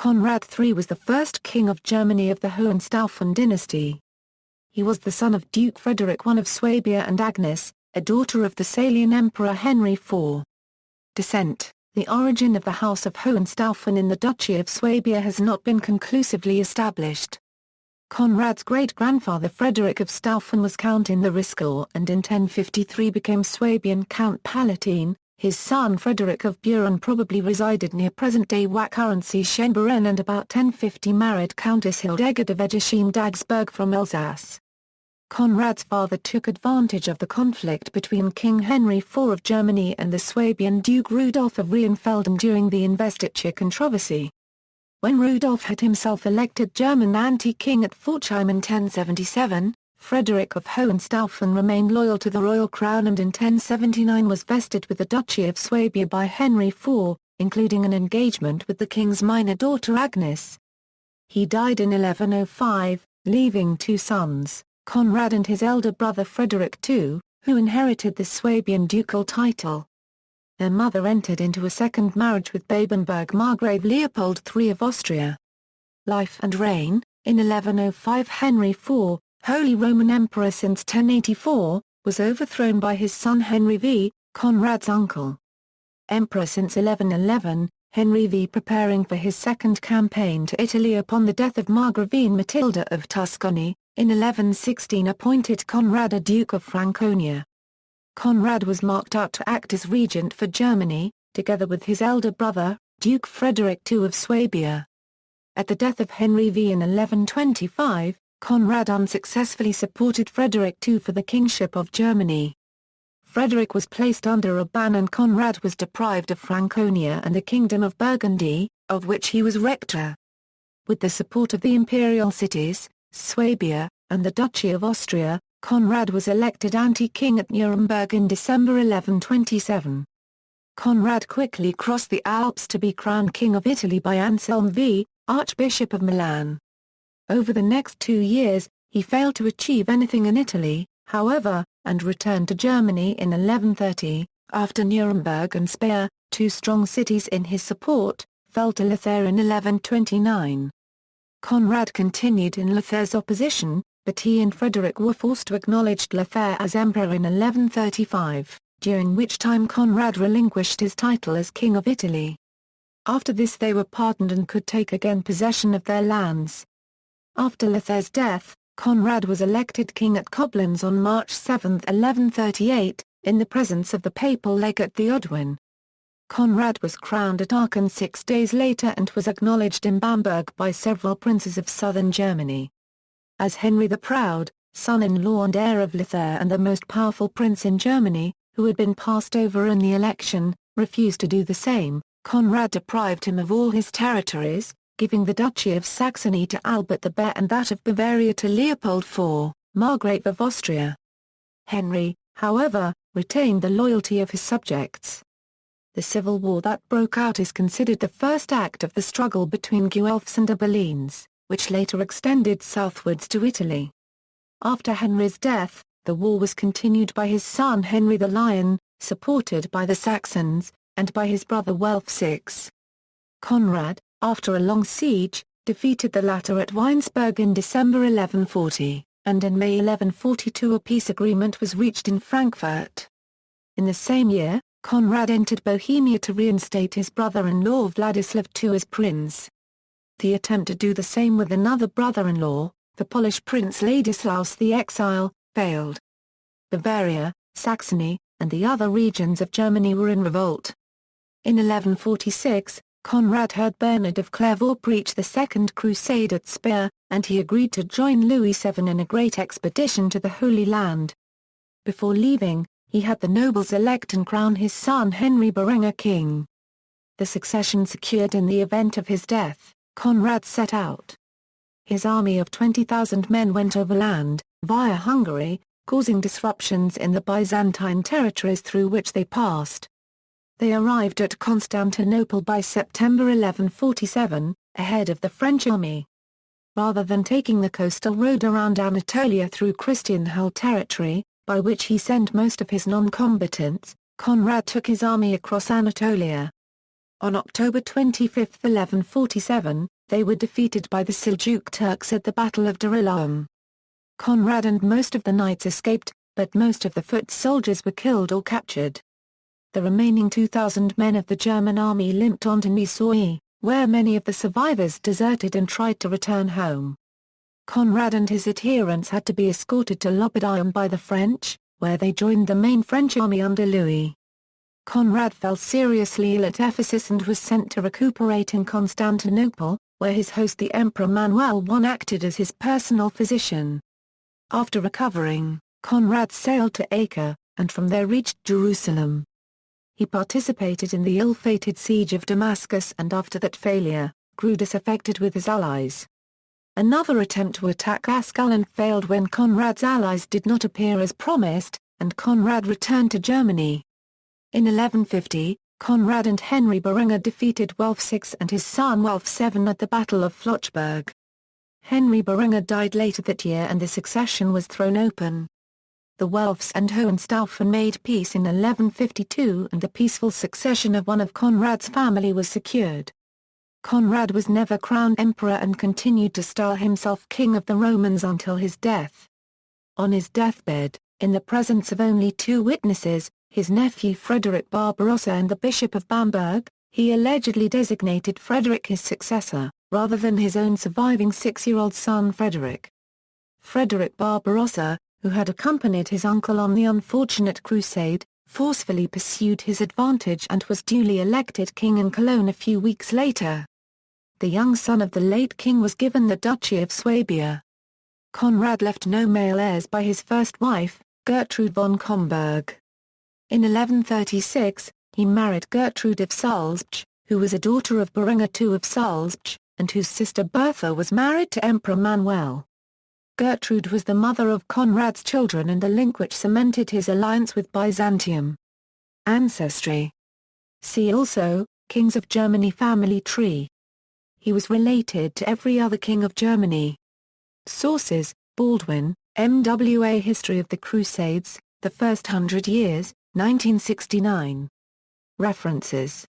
Conrad III was the first king of Germany of the Hohenstaufen dynasty. He was the son of Duke Frederick I of Swabia and Agnes, a daughter of the Salian Emperor Henry IV. Descent: the origin of the House of Hohenstaufen in the Duchy of Swabia has not been conclusively established. Conrad's great-grandfather Frederick of Staufen was count in the Riscal and in 1053 became Swabian Count Palatine. His son Frederick of Buren probably resided near present-day Wachau-Schönbrunn and about 1050 married Countess Hildegard of Egershim-Dagsburg from Alsace. Conrad's father took advantage of the conflict between King Henry IV of Germany and the Swabian Duke Rudolf of Rheinfelden during the investiture controversy. When Rudolf had himself elected German anti-king at Forchheim in 1077, Frederick of Hohenstaufen remained loyal to the royal crown and in 1079 was vested with the Duchy of Swabia by Henry IV, including an engagement with the king's minor daughter Agnes. He died in 1105, leaving two sons, Conrad and his elder brother Frederick II, who inherited the Swabian ducal title. Their mother entered into a second marriage with Babenberg Margrave Leopold III of Austria. Life and reign: in 1105 Henry IV, Holy Roman Emperor since 1084, was overthrown by his son Henry V, Conrad's uncle. Emperor since 1111, Henry V preparing for his second campaign to Italy upon the death of Margravine Matilda of Tuscany, in 1116 appointed Conrad a Duke of Franconia. Conrad was marked out to act as regent for Germany, together with his elder brother, Duke Frederick II of Swabia. At the death of Henry V in 1125, Conrad unsuccessfully supported Frederick II for the kingship of Germany. Frederick was placed under a ban and Conrad was deprived of Franconia and the Kingdom of Burgundy, of which he was rector. With the support of the imperial cities, Swabia, and the Duchy of Austria, Conrad was elected anti-king at Nuremberg in December 1127. Conrad quickly crossed the Alps to be crowned King of Italy by Anselm V, Archbishop of Milan. Over the next 2 years, he failed to achieve anything in Italy, however, and returned to Germany in 1130, after Nuremberg and Speyer, two strong cities in his support, fell to Lothair in 1129. Conrad continued in Lothair's opposition, but he and Frederick were forced to acknowledge Lothair as emperor in 1135, during which time Conrad relinquished his title as King of Italy. After this they were pardoned and could take again possession of their lands. After Lothair's death, Conrad was elected king at Koblenz on March 7, 1138, in the presence of the papal legate Theodwin. Conrad was crowned at Aachen 6 days later and was acknowledged in Bamberg by several princes of southern Germany. As Henry the Proud, son-in-law and heir of Lothair and the most powerful prince in Germany, who had been passed over in the election, refused to do the same, Conrad deprived him of all his territories, giving the Duchy of Saxony to Albert the Bear and that of Bavaria to Leopold IV, Margrave of Austria. Henry, however, retained the loyalty of his subjects. The civil war that broke out is considered the first act of the struggle between Guelphs and Ghibellines, which later extended southwards to Italy. After Henry's death, the war was continued by his son Henry the Lion, supported by the Saxons, and by his brother Welf VI. Conrad, after a long siege, defeated the latter at Weinsberg in December 1140, and in May 1142 a peace agreement was reached in Frankfurt. In the same year, Conrad entered Bohemia to reinstate his brother-in-law Vladislav II as prince. The attempt to do the same with another brother-in-law, the Polish Prince Ladislaus the Exile, failed. Bavaria, Saxony, and the other regions of Germany were in revolt. In 1146, Conrad heard Bernard of Clairvaux preach the Second Crusade at Speyer, and he agreed to join Louis VII in a great expedition to the Holy Land. Before leaving, he had the nobles elect and crown his son Henry Berenger king. The succession secured in the event of his death, Conrad set out. His army of 20,000 men went overland, via Hungary, causing disruptions in the Byzantine territories through which they passed. They arrived at Constantinople by September 1147, ahead of the French army. Rather than taking the coastal road around Anatolia through Christian Hull territory, by which he sent most of his non-combatants, Conrad took his army across Anatolia. On October 25, 1147, they were defeated by the Seljuk Turks at the Battle of Darilaum. Conrad and most of the knights escaped, but most of the foot soldiers were killed or captured. The remaining 2,000 men of the German army limped on to Nicoya, where many of the survivors deserted and tried to return home. Conrad and his adherents had to be escorted to Lopudaium by the French, where they joined the main French army under Louis. Conrad fell seriously ill at Ephesus and was sent to recuperate in Constantinople, where his host the Emperor Manuel I acted as his personal physician. After recovering, Conrad sailed to Acre, and from there reached Jerusalem. He participated in the ill-fated siege of Damascus, and after that failure, grew disaffected with his allies. Another attempt to attack Ascalon failed when Conrad's allies did not appear as promised, and Conrad returned to Germany. In 1150, Conrad and Henry Berenger defeated Welf VI and his son Welf VII at the Battle of Flochburg. Henry Berenger died later that year and the succession was thrown open. The Welfs and Hohenstaufen made peace in 1152 and the peaceful succession of one of Conrad's family was secured. Conrad was never crowned emperor and continued to style himself King of the Romans until his death. On his deathbed, in the presence of only two witnesses, his nephew Frederick Barbarossa and the Bishop of Bamberg, he allegedly designated Frederick his successor, rather than his own surviving 6-year-old son Frederick. Frederick Barbarossa, who had accompanied his uncle on the unfortunate crusade, forcefully pursued his advantage and was duly elected king in Cologne a few weeks later. The young son of the late king was given the Duchy of Swabia. Conrad left no male heirs by his first wife, Gertrude von Comberg. In 1136, he married Gertrude of Salzburg, who was a daughter of Berenger II of Salzburg, and whose sister Bertha was married to Emperor Manuel. Gertrude was the mother of Conrad's children and a link which cemented his alliance with Byzantium. Ancestry. See also, Kings of Germany family tree. He was related to every other king of Germany. Sources: Baldwin, MWA History of the Crusades, The First 100 Years, 1969. References